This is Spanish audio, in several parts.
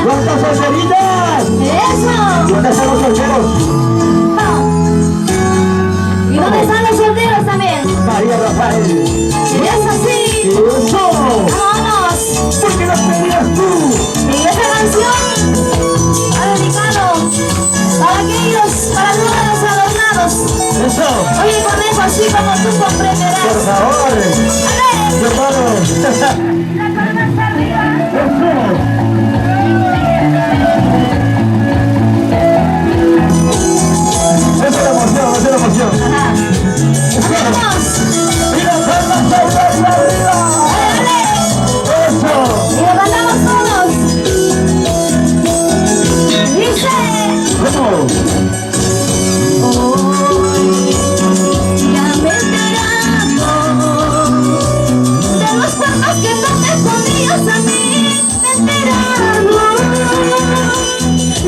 ¡Cuántas solteritas! ¡Eso! ¿Dónde están los solteros? ¿Y dónde están los solteros también? María Rafael. ¡Eso sí! ¡Eso! ¡Vámonos! ¿Por qué las pedías tú? Y esa canción ha dedicado para aquellos, para todos los adornados. ¡Eso! Oye, con eso así como tú comprenderás. ¡Por favor! ¡Ale! ¡Hermano! ¡La palma arriba! ¡Eso! ¡Esa es la emoción! ¡Esa es la emoción! Ajá. ¡Vamos! ¡Mira, palmas arriba! ¡Ale! ¡Eso! Y levantamos todos. Dice. ¡Vamos! Hoy ya me he enterado de los cuernos que no me escondías a mí. Me he enterado,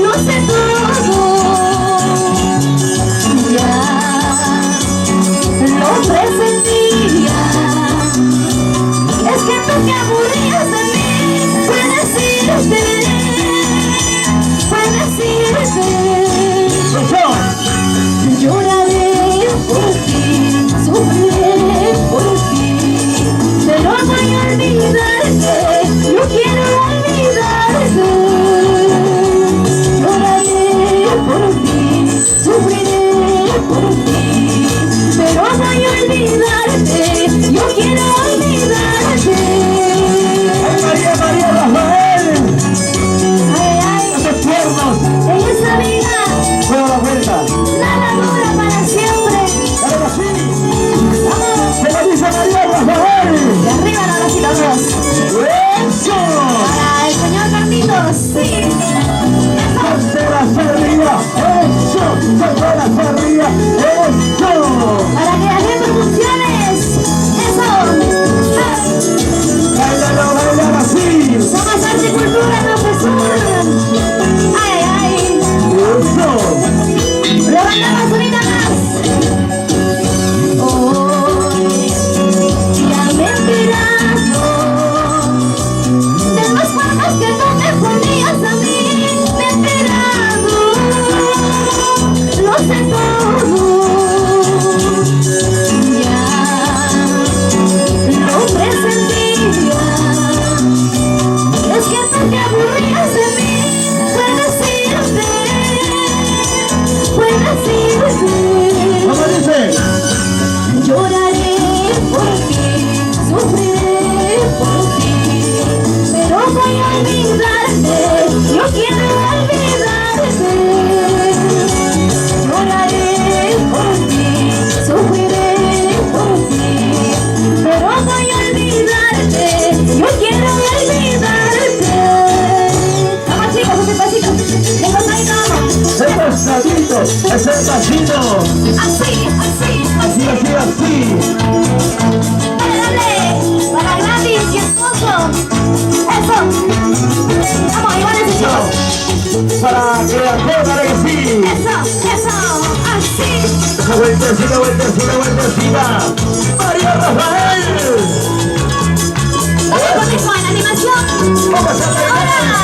lo sé todo. Ya lo presentía. Es que tú te aburrías de mí. Puedes irte, puedes irte. Lloraré por ti, sufriré por ti, pero voy a olvidarte, yo quiero olvidarte. Lloraré por ti, sufriré por ti, pero voy a olvidarte, yo quiero olvidarte. ¡Ay, María Rafael! Ay, ay, ¡Esos cuernos! en esta vida ¡Juega la vuelta! nada dura para siempre. ¡Ahora sí! Vamos, ¡Se lo dice María Rafael! de arriba ahora sí los dos. ¡Eso! Para el señor Carlitos, sí. ¡Solteras arriba! ¡Eso! ¡Solteras arriba! ¡Eso! Para que las repercusiones. Eso. ¡Bailalo, bailalo así! Somos arte y cultura, profesor. Ay, ay. ¡Eso! Levantamos unita más. Hoy ya me he enterado de los cuernos que no me ponías a mí. Me he enterado, lo sé todo. Ya lo presentía. Es que tú te aburrías de mí. Puedes irte, puedes irte. ¿Cómo dice? Lloraré por ti, sufriré por ti, pero voy a olvidarte, yo quiero olvidarte. Lloraré por ti, sufriré por ti, pero voy a olvidarte, yo quiero olvidarte. Vamos chicos, un pasito, tengo ahí todo. ¡El pasadito! ¡Es el pasito! Así, así, Así, así, así. Dale, dale, para Gladys y esposo. Eso. Vamos, igual ese chicos. Para que la cola que sí. Eso, así. Esa vueltecita, vueltecita, vueltecita. María Rafael. Dale conmigo en animación. Vamos a bailar. Ahora.